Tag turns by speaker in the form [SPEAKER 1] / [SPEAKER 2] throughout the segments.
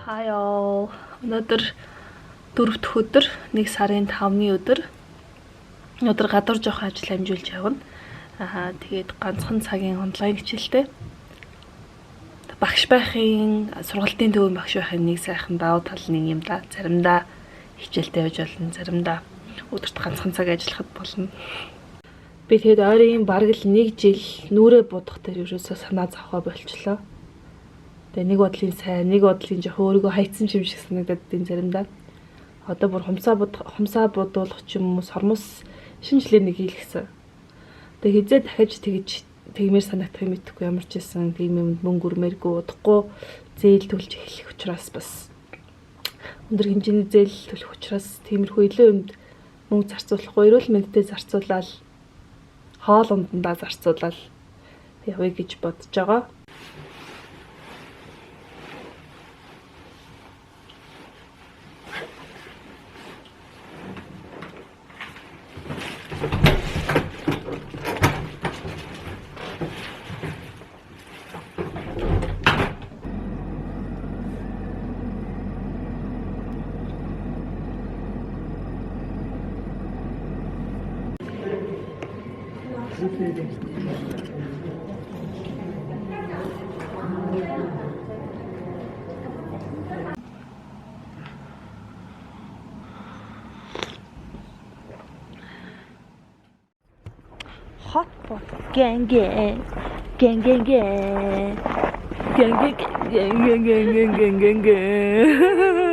[SPEAKER 1] Хаяа. Өнөөдөр 4 дахь өдөр, 1 сарын 5-ны өдөр. Өнөөдөр гадуур жоох ажил амжуулж явна. Тэгээд ганцхан цагийн онлайн хичээлтэй. Багш байхын, сургалтын төвийн багш байхын нэг сайхан давуу тал нэг юм да. Заримдаа хичээлтэй явж болно, заримдаа өдөрт ганцхан цаг ажиллахад болно. Би тэгээд ойрын бараг л 1 жил нүрээ будах дээр ерөөсөө санаа зовхоо болчлоо. Тэгээ нэг бодлын сайн, нэг бодлын жоох өөрийгөө хайцсан юм шиг санагдаад байна заримдаа. Одоо бүр хумсаа будуулах ч юм уу, сормос шинжлэх нэг хийлгсэн. Тэгээ хизээ дахиж тэгмээр санагдах юм итгэхгүй ямар ч байсан тийм юмд мөнгө өрмээргүй удахгүй зээл төлж эхлэх учраас бас өндөр хэмжээний зээл төлөх учраас тиймэрхүү илүү юмд мөнгө зарцуулахгүй, эрүүл мэндэд зарцуулаад хоол ундандаа зарцуулаад явъя гэж бодож байгаа. Hot pot gang gang gang gang gang gang gang gang gang gang gang.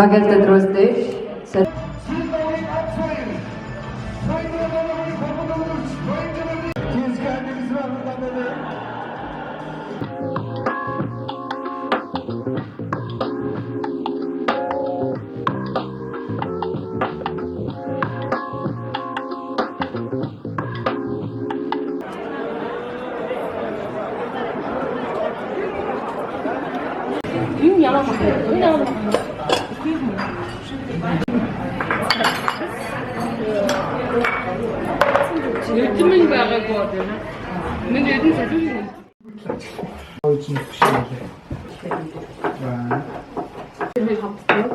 [SPEAKER 2] Багелта Дроздев.
[SPEAKER 3] Ертөнцийн байгаагүй байна. Миний эдэн сэтгүүл.
[SPEAKER 4] Очень вкусно.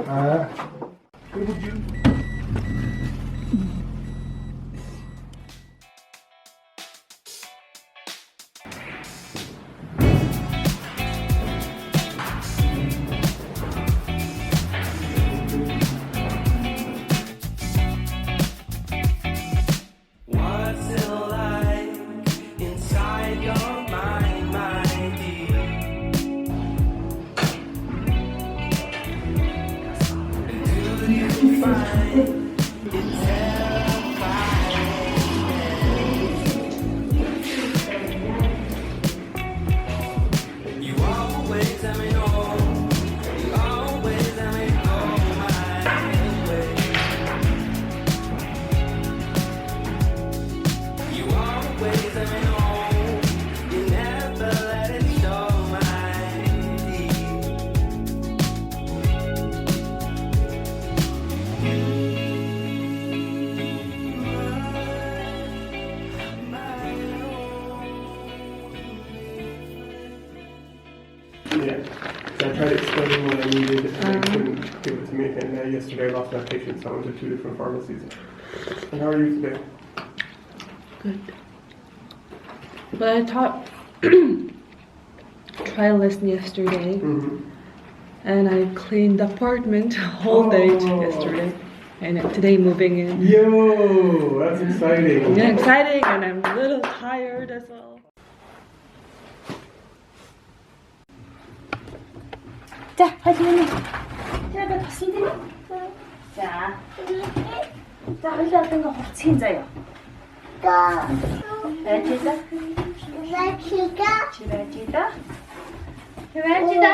[SPEAKER 4] Да. Yeah. So I tried explaining what I needed and they couldn't give it to me. And yesterday I lost my patient, so I went to 2 different pharmacies. And how are you today?
[SPEAKER 1] Good. But I taught trial lesson yesterday, and I cleaned the apartment all day yesterday, and today moving in.
[SPEAKER 4] Yo, that's exciting.
[SPEAKER 1] Yeah, exciting, and I'm a little tired as well. За, хайлгана. Тэгээд тосон тийм. За. За, хоёлаа одоо ингээ хувцгийн заяа. Бачида. Бачида. Бачида.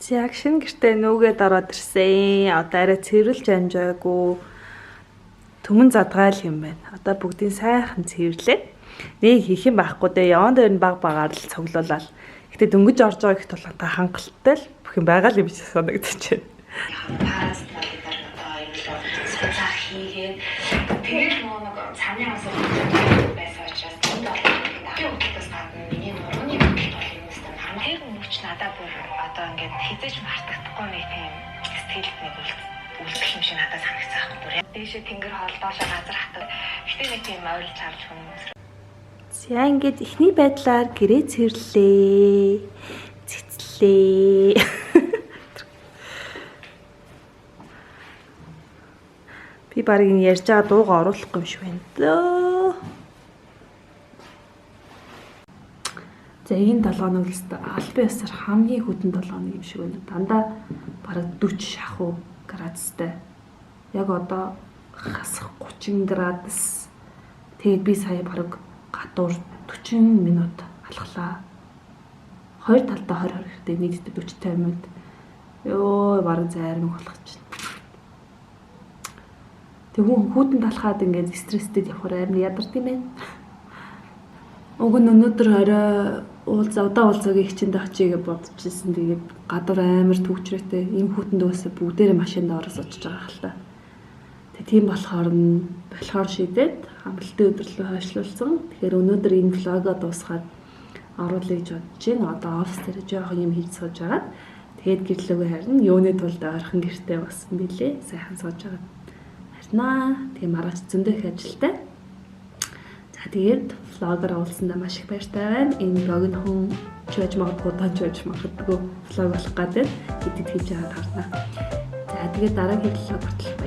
[SPEAKER 1] Зягшин гэртээ нүгээд ороод ирсэн. Одоо арай цэвэрлж амжаагүй. Түмэн задгаал юм байна. Одоо бүгдийн сайхан цэвэрлээ. Нэг хийх юм байхгүй дээ. Яван дээр нь баг багаар л цуглуулаад. Гэтэ дөнгөж орж байгаа их тулгата хангалттай л бүх юм байгаа л юм шиг санагдчихэв.
[SPEAKER 5] Тэгээд нөгөө цааны асуу байсан учраас энд олдоос гадна миний нурууны бодлого юм өстэй хамгийн мөч надад бүр одоо ингээд хизээж мартагдахгүй нэг тийм сэтгэл нэг үлдэх юм шиг надад санагцсан байхгүй бүр дээшээ тэнгэр хоол доошоо газар хатдаг. Гэтэ нэг тийм ойрлж харж хүмүүс.
[SPEAKER 1] За ингээд ихний байдлаар гэрээ цэвэрлээ. Цэцлээ. Би барыг нь ярьж байгаа дууга оруулахгүй юм шиг байна дөө. За энэ 7 хоног л албан ёсоор хамгийн хүйтэн 7 хоног юм шиг байна. Дандаа бараг 40 шахуу градустай. Яг одоо хасах 30 градус. Тэгээд би сая бараг гадуур 40 минут алхлаа. Хоёр талдаа 20 хэрэгтэй нийтдээ 40 минут. Йоо бараг зайрмаг болох чинь. Тэгвэл хүүтэнд талхаад ингээд стресстэй явахаар амар ядард юм байна. Уг нь өнөөдөр орой удаа уулзаагийн хичээнд очие гэж бодож ирсэн. Тэгээд гадуур амар төвчрээтэй ийм хүүтэнд уусаа бүгдээрээ машинд ороод очиж байгаа хэл та. Тийм болохоор шийдээд амралтын өдрөлөө хойшлуулсан. Тэгэхээр өнөөдөр энэ влогоо дуусгаад оруулъя гэж бодож байна. Одоо офс дээр жоохон юм хийж сууж байгаа. Тэгээд гэрлөөгөө харин юуны тулд ойрхон гэртээ болсон билээ. Сайхан сууж байгаа. Тэгээ маргааш зөндөө их ажилтай. За тэгээд влогоор оруулсандаа маш их баяртай байна. Энэ влог нь хүн ч байж магадгүй тань ч байж магадгүй влог болох гэдэг хэд хийж байгааг харна. За тэгээд дараагийн влог хүртэл